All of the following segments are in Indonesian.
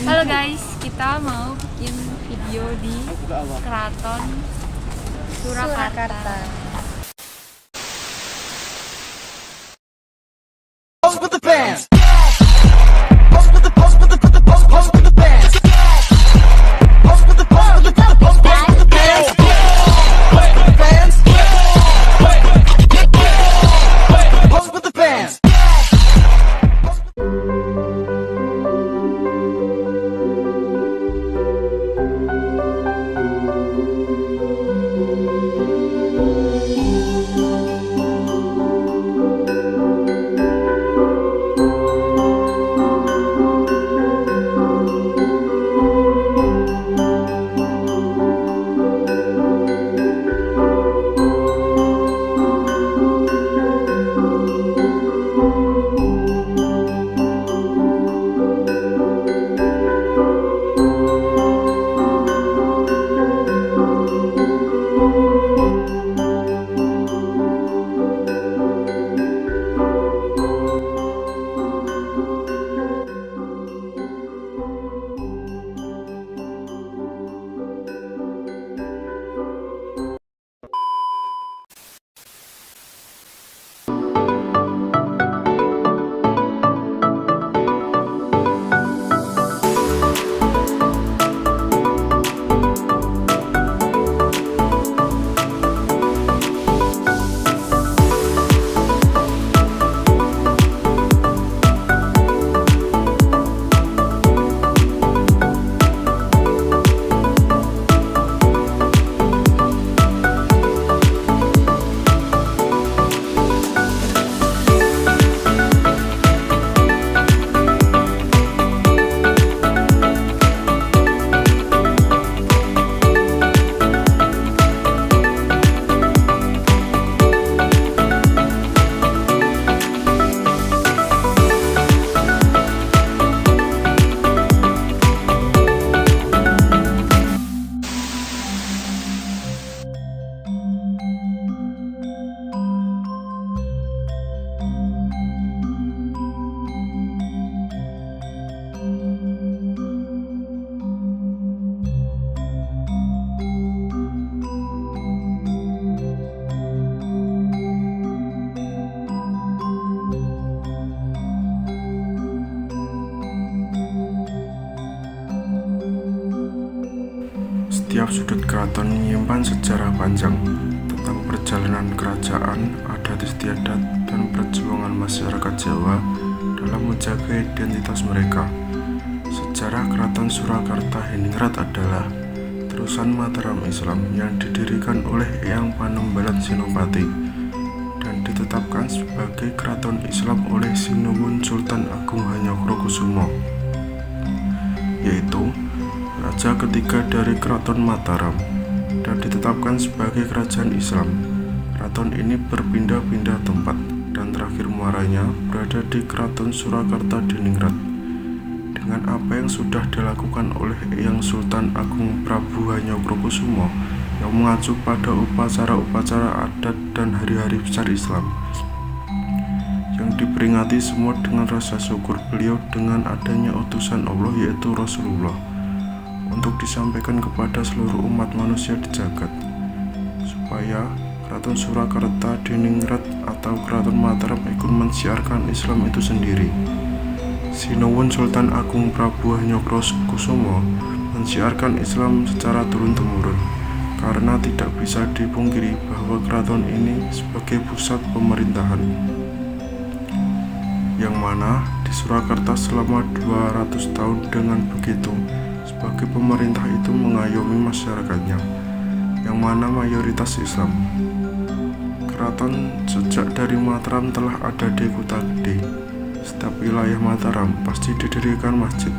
Halo guys, kita mau bikin video di Keraton Surakarta. Pose with the fans. Pose with the pose with the pose with the pose pose with the fans. Pose with the pose with the pose pose pose with the fans. Fans. Pose with the fans. Setiap sudut keraton menyimpan sejarah panjang tentang perjalanan kerajaan, adat istiadat, dan perjuangan masyarakat Jawa dalam menjaga identitas mereka. Sejarah Keraton Surakarta Hadiningrat adalah terusan Mataram Islam yang didirikan oleh Eyang Panembalan Senopati dan ditetapkan sebagai keraton Islam oleh Sinuwun Sultan Agung Hanyokrokusumo, yaitu raja ketiga dari Keraton Mataram, dan ditetapkan sebagai kerajaan Islam. Keraton ini berpindah-pindah tempat dan terakhir muaranya berada di Keraton Surakarta Hadiningrat. Dengan apa yang sudah dilakukan oleh Eyang Sultan Agung Prabu Hanyokrokusumo yang mengacu pada upacara-upacara adat dan hari-hari besar Islam, yang diperingati semua dengan rasa syukur beliau dengan adanya utusan Allah yaitu Rasulullah, untuk disampaikan kepada seluruh umat manusia di jagat, supaya Keraton Surakarta Hadiningrat atau Keraton Mataram ikut mensiarkan Islam itu sendiri. Sinuwun Sultan Agung Prabu Hanyokrokusumo mensiarkan Islam secara turun-temurun, karena tidak bisa dipungkiri bahwa keraton ini sebagai pusat pemerintahan, yang mana di Surakarta selama 200 tahun. Dengan begitu, sebagai pemerintah itu mengayomi masyarakatnya, yang mana mayoritas Islam. Keraton sejak dari Mataram telah ada di Kota Gede. Setiap wilayah Mataram pasti didirikan masjid,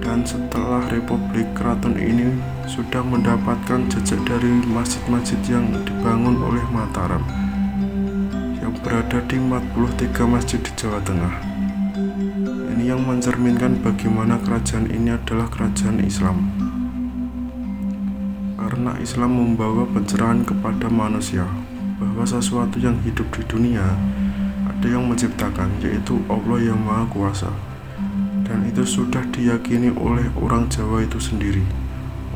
dan setelah Republik, keraton ini sudah mendapatkan jejak dari masjid-masjid yang dibangun oleh Mataram, yang berada di 43 masjid di Jawa Tengah. Ini yang mencerminkan bagaimana kerajaan ini adalah kerajaan Islam, karena Islam membawa pencerahan kepada manusia bahwa sesuatu yang hidup di dunia ada yang menciptakan, yaitu Allah yang Maha Kuasa, dan itu sudah diyakini oleh orang Jawa itu sendiri.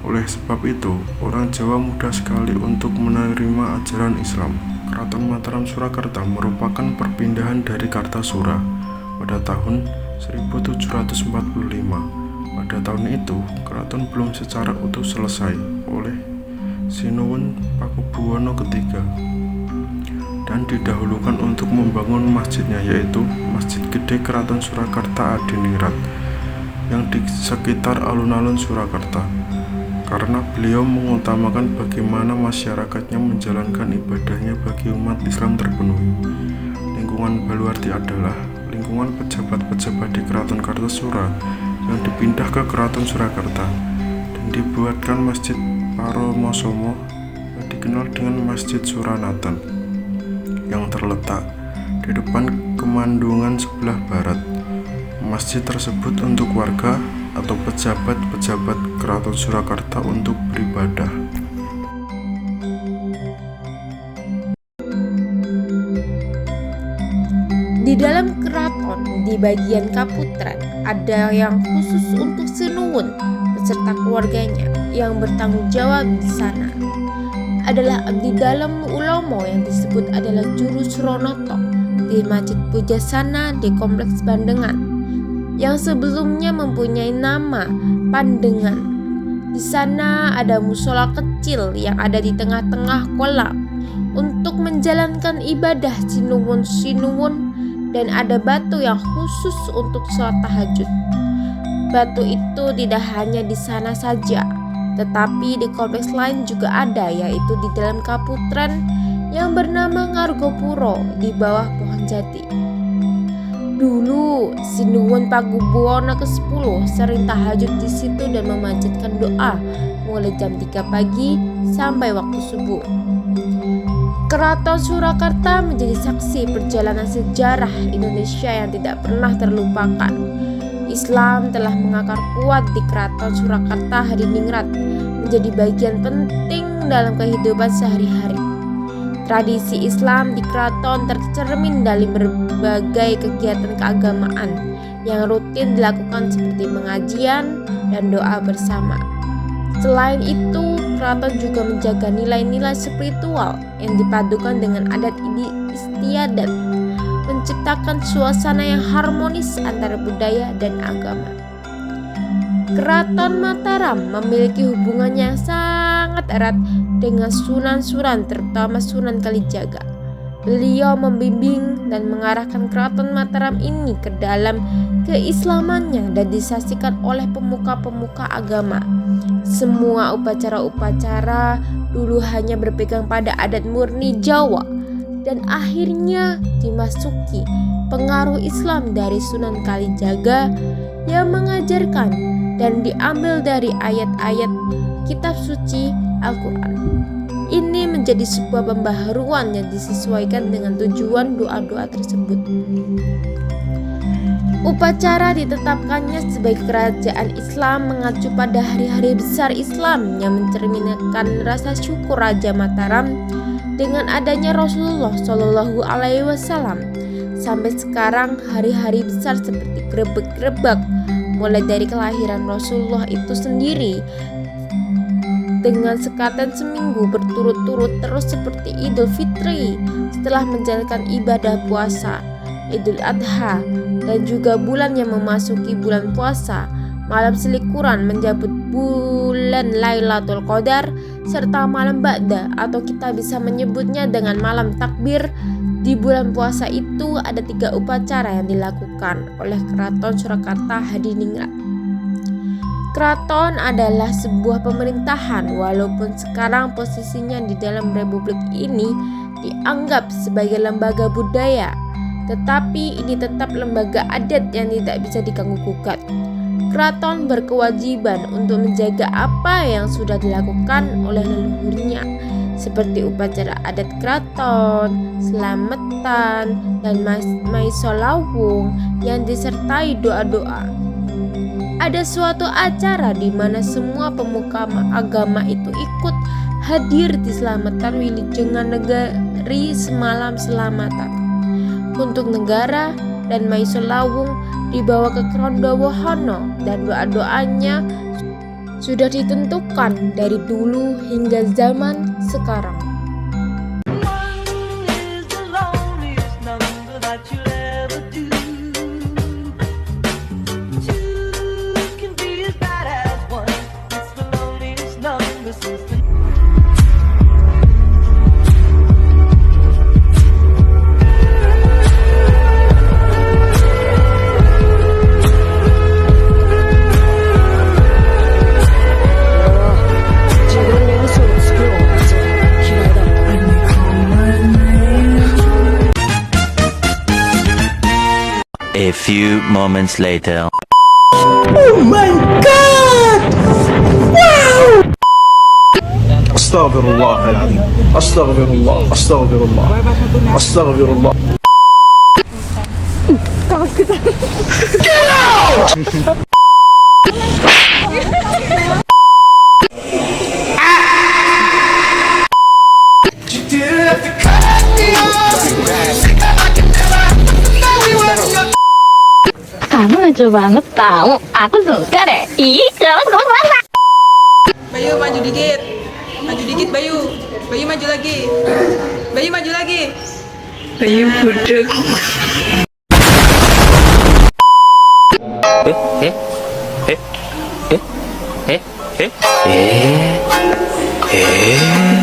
Oleh sebab itu, orang Jawa mudah sekali untuk menerima ajaran Islam. Keraton Mataram Surakarta merupakan perpindahan dari Kartasura pada tahun 1745. Pada tahun itu, keraton belum secara utuh selesai oleh Sinuwun Pakubuwono III dan didahulukan untuk membangun masjidnya, yaitu Masjid Gede Keraton Surakarta Adiningrat yang di sekitar alun-alun Surakarta, karena beliau mengutamakan bagaimana masyarakatnya menjalankan ibadahnya bagi umat Islam terpenuhi. Lingkungan Baluarti adalah lingkungan pejabat-pejabat di Keraton Kartasura yang dipindah ke Keraton Surakarta dan dibuatkan Masjid Paromosomo yang dikenal dengan Masjid Suranatan yang terletak di depan Kemandungan sebelah barat. Masjid tersebut untuk warga atau pejabat-pejabat Keraton Surakarta untuk beribadah. Di dalam keraton, di bagian Kaputren, ada yang khusus untuk Sinuwun beserta keluarganya yang bertanggung jawab di sana. Adalah abdi dalam Ulomo yang disebut adalah Juru Suronoto di Masjid Pujasana di Kompleks Bandengan, yang sebelumnya mempunyai nama Pandengan. Di sana ada musola kecil yang ada di tengah-tengah kolam untuk menjalankan ibadah Sinuwun, dan ada batu yang khusus untuk sholat tahajud. Batu itu tidak hanya di sana saja, tetapi di kompleks lain juga ada, yaitu di dalam Kaputren yang bernama Ngargopuro di bawah pohon jati. Dulu Sinuwun Pakubuwono ke-10 sering tahajud di situ dan memanjatkan doa mulai jam 3 pagi sampai waktu subuh. Keraton Surakarta menjadi saksi perjalanan sejarah Indonesia yang tidak pernah terlupakan. Islam telah mengakar kuat di Keraton Surakarta Hadiningrat, menjadi bagian penting dalam kehidupan sehari-hari. Tradisi Islam di keraton tercermin dalam berbagai kegiatan keagamaan yang rutin dilakukan seperti pengajian dan doa bersama. Selain itu, keraton juga menjaga nilai-nilai spiritual yang dipadukan dengan adat istiadat, menciptakan suasana yang harmonis antara budaya dan agama. Keraton Mataram memiliki hubungan yang sangat erat dengan Sunan-Sunan, terutama Sunan Kalijaga. Beliau membimbing dan mengarahkan Keraton Mataram ini ke dalam keislamannya dan disaksikan oleh pemuka-pemuka agama. Semua upacara-upacara dulu hanya berpegang pada adat murni Jawa dan akhirnya dimasuki pengaruh Islam dari Sunan Kalijaga yang mengajarkan dan diambil dari ayat-ayat kitab suci Al-Quran. Ini menjadi sebuah pembaharuan yang disesuaikan dengan tujuan doa-doa tersebut. Upacara ditetapkannya sebagai kerajaan Islam mengacu pada hari-hari besar Islam yang mencerminkan rasa syukur Raja Mataram dengan adanya Rasulullah Shallallahu Alaihi Wasallam. Sampai sekarang hari-hari besar seperti grebek-grebek, mulai dari kelahiran Rasulullah itu sendiri dengan sekatan seminggu berturut-turut, terus seperti Idul Fitri setelah menjalankan ibadah puasa, Idul Adha, dan juga bulan yang memasuki bulan puasa, malam selikuran menjemput bulan Lailatul Qadar, serta malam Ba'da atau kita bisa menyebutnya dengan malam takbir. Di bulan puasa itu ada 3 upacara yang dilakukan oleh Keraton Surakarta Hadiningrat. Keraton adalah sebuah pemerintahan, walaupun sekarang posisinya di dalam republik ini dianggap sebagai lembaga budaya, tetapi ini tetap lembaga adat yang tidak bisa diganggu-gugat. Keraton berkewajiban untuk menjaga apa yang sudah dilakukan oleh leluhurnya, seperti upacara adat keraton, selamatan, dan maisolawung yang disertai doa-doa. Ada suatu acara di mana semua pemuka agama itu ikut hadir di selamatan Wilujenggan Negari Semalam Selamatan. Untuk negara, dan Maiso Lawung dibawa ke Krondowohono, dan doa-doanya sudah ditentukan dari dulu hingga zaman sekarang. A few moments later. استغفر الله العظيم استغفر الله استغفر الله استغفر الله Kamu lucu banget tahu. Aku suka deh. Ih, gemes banget. Bayu maju dikit. Maju dikit Bayu. Bayu maju lagi. Bayu maju lagi. Bayu budek. Eh.